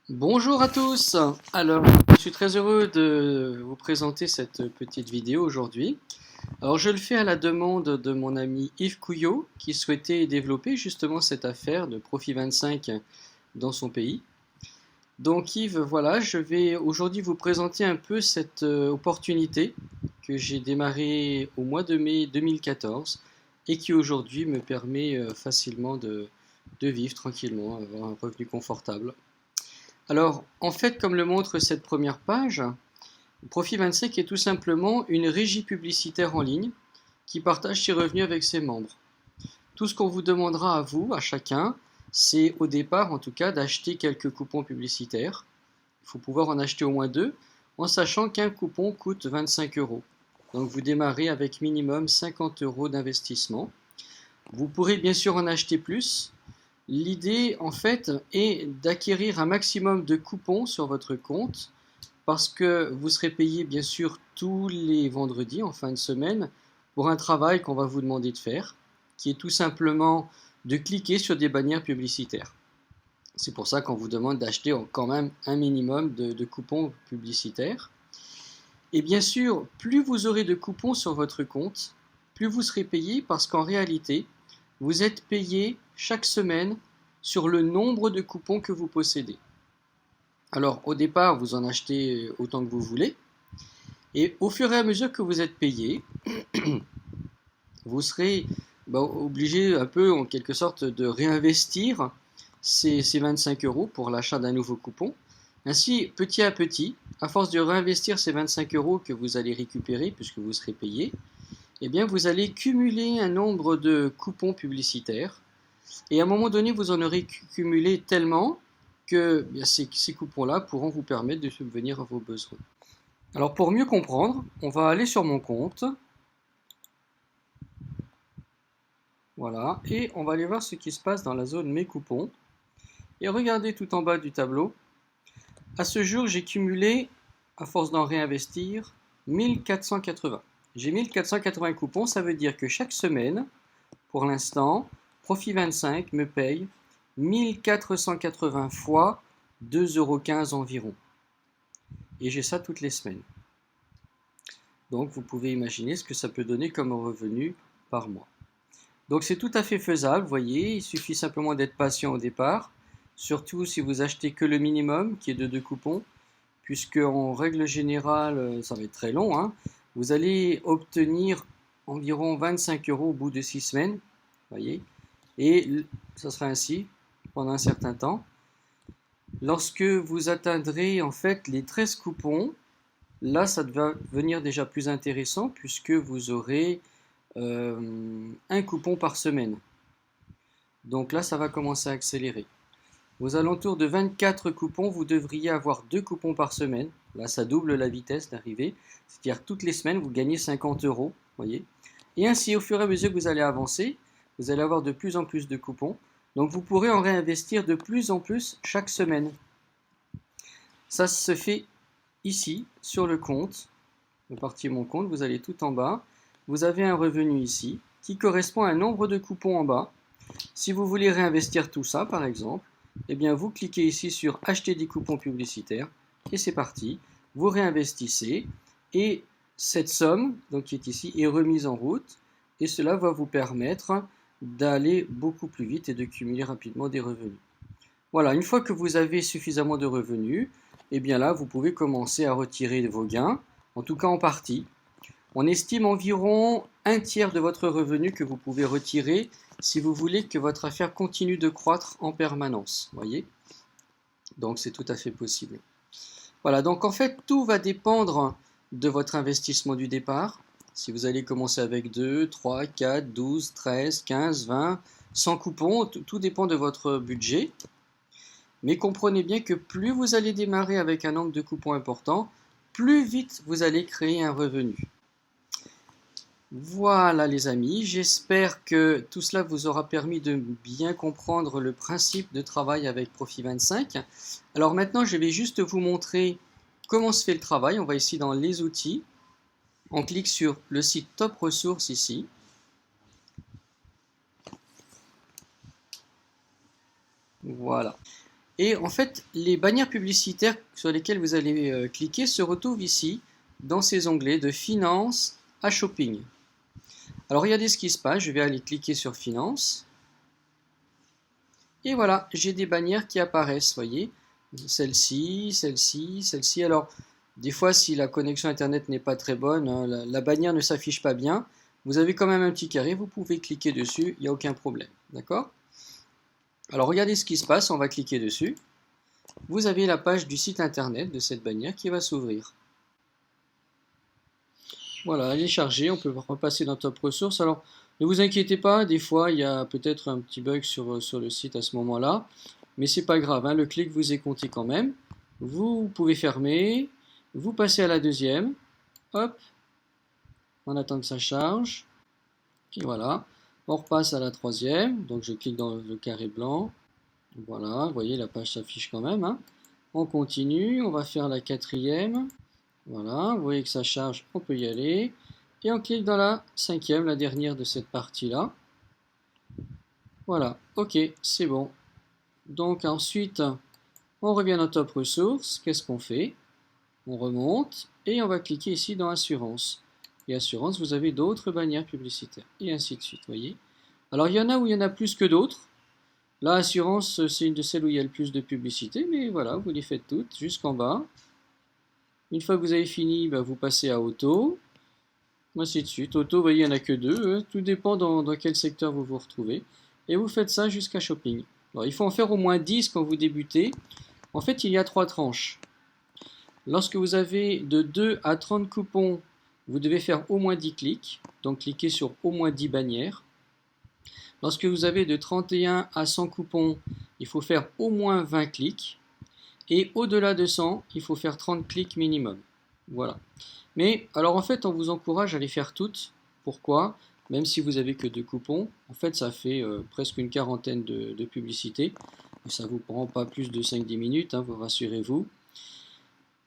Bonjour à tous. Alors, je suis très heureux de vous présenter cette petite vidéo aujourd'hui. Alors, je le fais à la demande de mon ami Yves Couillot qui souhaitait développer justement cette affaire de Profit 25 dans son pays. Donc Yves, voilà, je vais aujourd'hui vous présenter un peu cette opportunité que j'ai démarrée au mois de mai 2014 et qui aujourd'hui me permet facilement de vivre tranquillement, avoir un revenu confortable. Alors, en fait, comme le montre cette première page, Profit 25 est tout simplement une régie publicitaire en ligne qui partage ses revenus avec ses membres. Tout ce qu'on vous demandera à vous, à chacun, c'est au départ en tout cas d'acheter quelques coupons publicitaires. Il faut pouvoir en acheter au moins deux, en sachant qu'un coupon coûte 25 euros. Donc vous démarrez avec minimum 50 euros d'investissement. Vous pourrez bien sûr en acheter plus. L'idée en fait est d'acquérir un maximum de coupons sur votre compte parce que vous serez payé bien sûr tous les vendredis en fin de semaine pour un travail qu'on va vous demander de faire, qui est tout simplement de cliquer sur des bannières publicitaires. C'est pour ça qu'on vous demande d'acheter quand même un minimum de coupons publicitaires. Et bien sûr, plus vous aurez de coupons sur votre compte, plus vous serez payé parce qu'en réalité, vous êtes payé chaque semaine sur le nombre de coupons que vous possédez. Alors au départ, vous en achetez autant que vous voulez, et au fur et à mesure que vous êtes payé, vous serez obligé un peu en quelque sorte de réinvestir ces 25 euros pour l'achat d'un nouveau coupon. Ainsi, petit à petit, à force de réinvestir ces 25 euros que vous allez récupérer puisque vous serez payé, eh bien vous allez cumuler un nombre de coupons publicitaires et à un moment donné, vous en aurez cumulé tellement que bien, ces coupons-là pourront vous permettre de subvenir à vos besoins. Alors pour mieux comprendre, on va aller sur mon compte. Voilà, et on va aller voir ce qui se passe dans la zone mes coupons. Et regardez tout en bas du tableau. À ce jour, j'ai cumulé, à force d'en réinvestir, 1480. J'ai 1480 coupons, ça veut dire que chaque semaine, pour l'instant, Profit 25 me paye 1480 fois 2,15 € environ. Et j'ai ça toutes les semaines. Donc vous pouvez imaginer ce que ça peut donner comme revenu par mois. Donc c'est tout à fait faisable, vous voyez, il suffit simplement d'être patient au départ, surtout si vous achetez que le minimum qui est de 2 coupons, puisque en règle générale, ça va être très long, hein, vous allez obtenir environ 25 euros au bout de 6 semaines, vous voyez, et ça sera ainsi pendant un certain temps. Lorsque vous atteindrez en fait les 13 coupons, là ça va devenir déjà plus intéressant puisque vous aurez un coupon par semaine. Donc là ça va commencer à accélérer. Aux alentours de 24 coupons, vous devriez avoir 2 coupons par semaine. Là ça double la vitesse d'arrivée. C'est-à-dire toutes les semaines vous gagnez 50 euros. Voyez. Et ainsi au fur et à mesure que vous allez avancer, vous allez avoir de plus en plus de coupons. Donc vous pourrez en réinvestir de plus en plus chaque semaine. Ça se fait ici, sur le compte, la partie mon compte, vous allez tout en bas, vous avez un revenu ici, qui correspond à un nombre de coupons en bas. Si vous voulez réinvestir tout ça, par exemple, eh bien vous cliquez ici sur acheter des coupons publicitaires, et c'est parti, vous réinvestissez, et cette somme, donc qui est ici, est remise en route, et cela va vous permettre d'aller beaucoup plus vite et de cumuler rapidement des revenus. Voilà, une fois que vous avez suffisamment de revenus, et bien là, vous pouvez commencer à retirer vos gains, en tout cas en partie. On estime environ un tiers de votre revenu que vous pouvez retirer si vous voulez que votre affaire continue de croître en permanence. Voyez. Donc c'est tout à fait possible. Voilà, donc en fait, tout va dépendre de votre investissement du départ. Si vous allez commencer avec 2, 3, 4, 12, 13, 15, 20, 100 coupons, tout dépend de votre budget. Mais comprenez bien que plus vous allez démarrer avec un nombre de coupons important, plus vite vous allez créer un revenu. Voilà les amis, j'espère que tout cela vous aura permis de bien comprendre le principe de travail avec Profit 25. Alors maintenant, je vais juste vous montrer comment se fait le travail. On va ici dans les outils. On clique sur le site Top Ressources ici. Voilà. Et en fait, les bannières publicitaires sur lesquelles vous allez cliquer se retrouvent ici, dans ces onglets de finance à shopping. Alors regardez ce qui se passe, je vais aller cliquer sur finance. Et voilà, j'ai des bannières qui apparaissent, voyez. Celle-ci, celle-ci, celle-ci. Alors, des fois, si la connexion Internet n'est pas très bonne, hein, la bannière ne s'affiche pas bien, vous avez quand même un petit carré, vous pouvez cliquer dessus, il n'y a aucun problème. D'accord? Alors, regardez ce qui se passe, on va cliquer dessus. Vous avez la page du site Internet de cette bannière qui va s'ouvrir. Voilà, elle est chargée, on peut repasser dans Top Ressources. Alors, ne vous inquiétez pas, des fois, il y a peut-être un petit bug sur le site à ce moment-là, mais c'est pas grave, hein, le clic vous est compté quand même. Vous pouvez fermer, vous passez à la deuxième, hop, on attend que ça charge, et voilà. On repasse à la troisième, donc je clique dans le carré blanc, voilà, vous voyez, la page s'affiche quand même, hein. On continue, on va faire la quatrième. Voilà, vous voyez que ça charge, on peut y aller. Et on clique dans la cinquième, la dernière de cette partie-là. Voilà, ok, c'est bon. Donc ensuite, on revient dans Top Ressources. Qu'est-ce qu'on fait? On remonte et on va cliquer ici dans Assurance. Et Assurance, vous avez d'autres bannières publicitaires. Et ainsi de suite, voyez. Alors il y en a où il y en a plus que d'autres. Là, Assurance, c'est une de celles où il y a le plus de publicité. Mais voilà, vous les faites toutes jusqu'en bas. Une fois que vous avez fini, vous passez à Auto. Ainsi de suite. Auto, vous voyez, il n'y en a que deux. Tout dépend dans quel secteur vous vous retrouvez. Et vous faites ça jusqu'à shopping. Alors, il faut en faire au moins 10 quand vous débutez. En fait, il y a trois tranches. Lorsque vous avez de 2 à 30 coupons, vous devez faire au moins 10 clics. Donc, cliquez sur au moins 10 bannières. Lorsque vous avez de 31 à 100 coupons, il faut faire au moins 20 clics. Et au-delà de 100, il faut faire 30 clics minimum. Voilà. Mais alors en fait, on vous encourage à les faire toutes. Pourquoi? Même si vous avez que deux coupons, en fait, ça fait presque une quarantaine de publicités. Et ça ne vous prend pas plus de 5-10 minutes, hein, vous rassurez-vous.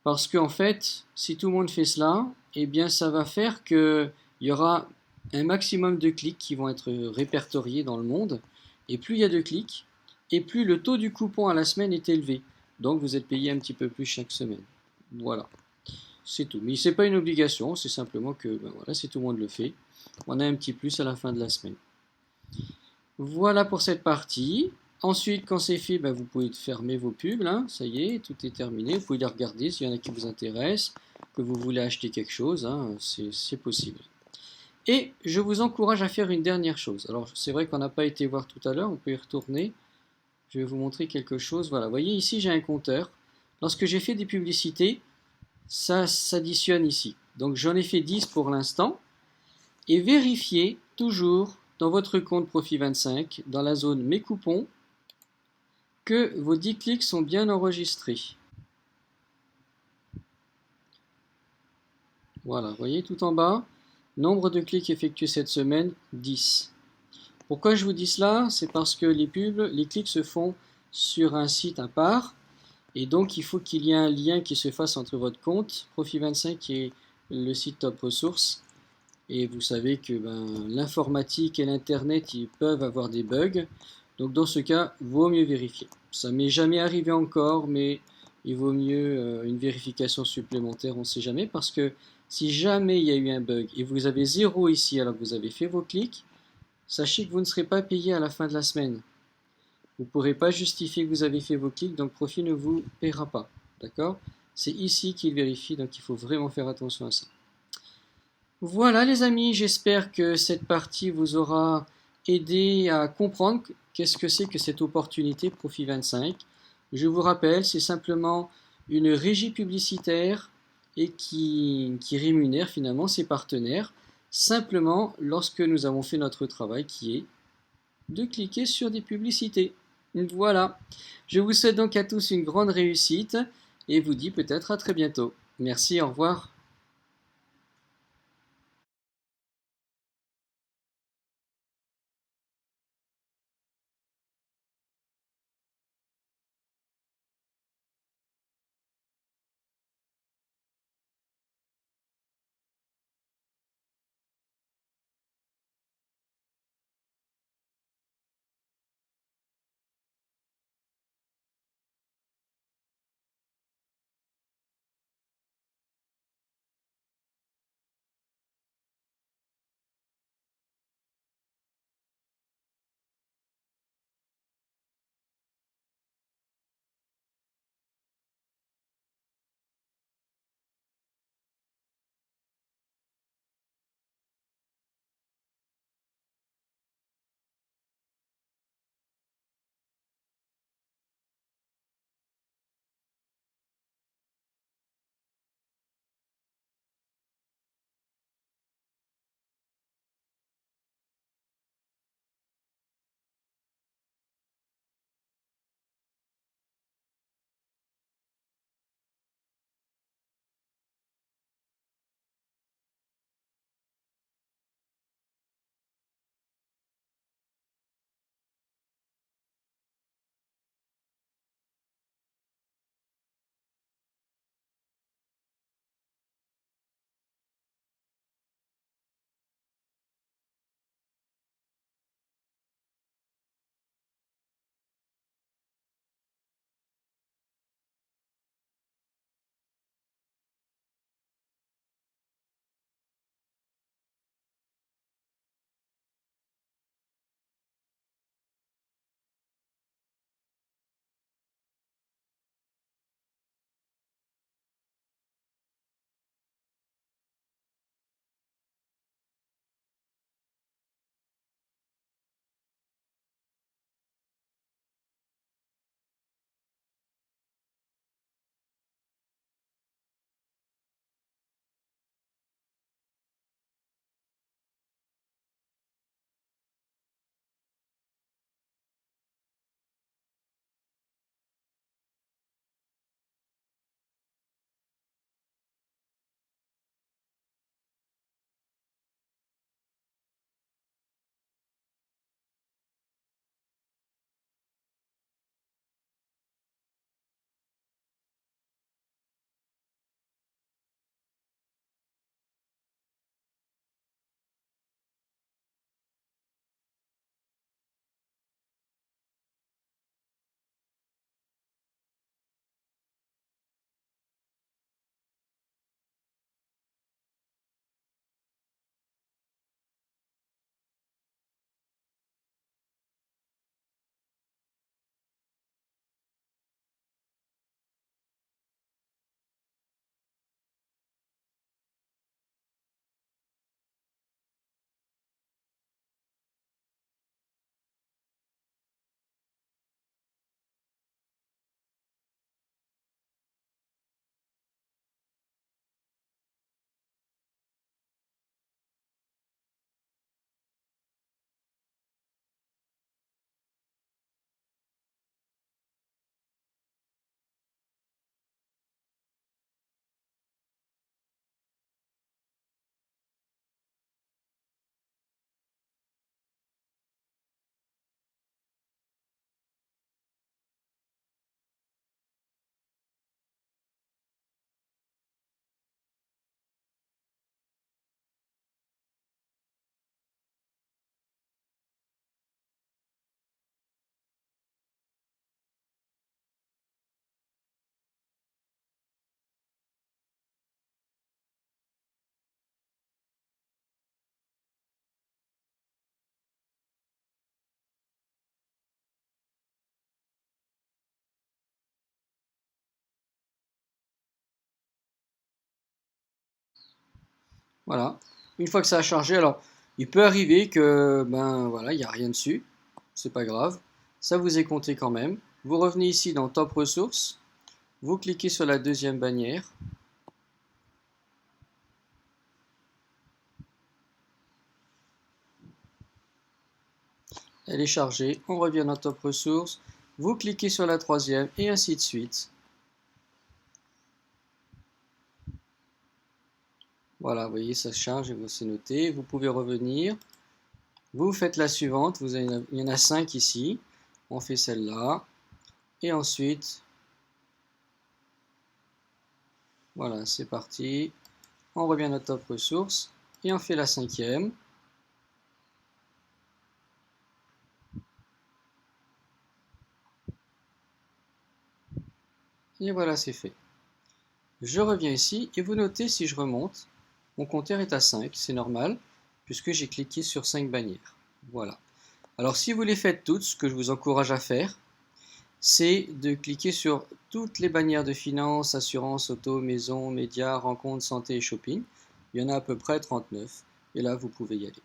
Parce qu'en fait, si tout le monde fait cela, eh bien ça va faire qu'il y aura un maximum de clics qui vont être répertoriés dans le monde. Et plus il y a de clics, et plus le taux du coupon à la semaine est élevé. Donc vous êtes payé un petit peu plus chaque semaine. Voilà. C'est tout. Mais c'est pas une obligation, c'est simplement que voilà, si tout le monde le fait, on a un petit plus à la fin de la semaine. Voilà pour cette partie. Ensuite, quand c'est fait, vous pouvez fermer vos pubs. Là. Ça y est, tout est terminé. Vous pouvez les regarder s'il y en a qui vous intéressent, que vous voulez acheter quelque chose, hein, c'est possible. Et je vous encourage à faire une dernière chose. Alors, c'est vrai qu'on n'a pas été voir tout à l'heure, on peut y retourner. Je vais vous montrer quelque chose. Voilà, vous voyez ici, j'ai un compteur. Lorsque j'ai fait des publicités, ça s'additionne ici. Donc j'en ai fait 10 pour l'instant. Et vérifiez toujours dans votre compte Profit25, dans la zone Mes coupons, que vos 10 clics sont bien enregistrés. Voilà, vous voyez tout en bas, nombre de clics effectués cette semaine, 10. Pourquoi je vous dis cela? C'est parce que les pubs, les clics se font sur un site à part. Et donc, il faut qu'il y ait un lien qui se fasse entre votre compte Profit25 et le site Top Ressources. Et vous savez que l'informatique et l'internet ils peuvent avoir des bugs. Donc dans ce cas, vaut mieux vérifier. Ça m'est jamais arrivé encore, mais il vaut mieux une vérification supplémentaire, on ne sait jamais, parce que si jamais il y a eu un bug et vous avez 0 ici alors que vous avez fait vos clics, sachez que vous ne serez pas payé à la fin de la semaine. Vous ne pourrez pas justifier que vous avez fait vos clics, donc Profit ne vous paiera pas. D'accord? C'est ici qu'il vérifie, donc il faut vraiment faire attention à ça. Voilà les amis, j'espère que cette partie vous aura aidé à comprendre qu'est-ce que c'est que cette opportunité Profit25. Je vous rappelle, c'est simplement une régie publicitaire et qui rémunère finalement ses partenaires simplement lorsque nous avons fait notre travail qui est de cliquer sur des publicités. Voilà, je vous souhaite donc à tous une grande réussite et vous dis peut-être à très bientôt. Merci, au revoir. Voilà. Une fois que ça a chargé, alors il peut arriver que ben voilà, il n'y a rien dessus. C'est pas grave. Ça vous est compté quand même. Vous revenez ici dans Top Ressources. Vous cliquez sur la deuxième bannière. Elle est chargée. On revient dans Top Ressources. Vous cliquez sur la troisième et ainsi de suite. Voilà, vous voyez, ça se charge et c'est noté. Vous pouvez revenir. Vous faites la suivante. Il y en a 5 ici. On fait celle-là. Et ensuite, voilà, c'est parti. On revient à Top Ressources et on fait la cinquième. Et voilà, c'est fait. Je reviens ici et vous notez si je remonte, mon compteur est à 5, c'est normal, puisque j'ai cliqué sur 5 bannières. Voilà. Alors si vous les faites toutes, ce que je vous encourage à faire, c'est de cliquer sur toutes les bannières de finance, assurance, auto, maison, médias, rencontres, santé et shopping. Il y en a à peu près 39. Et là, vous pouvez y aller.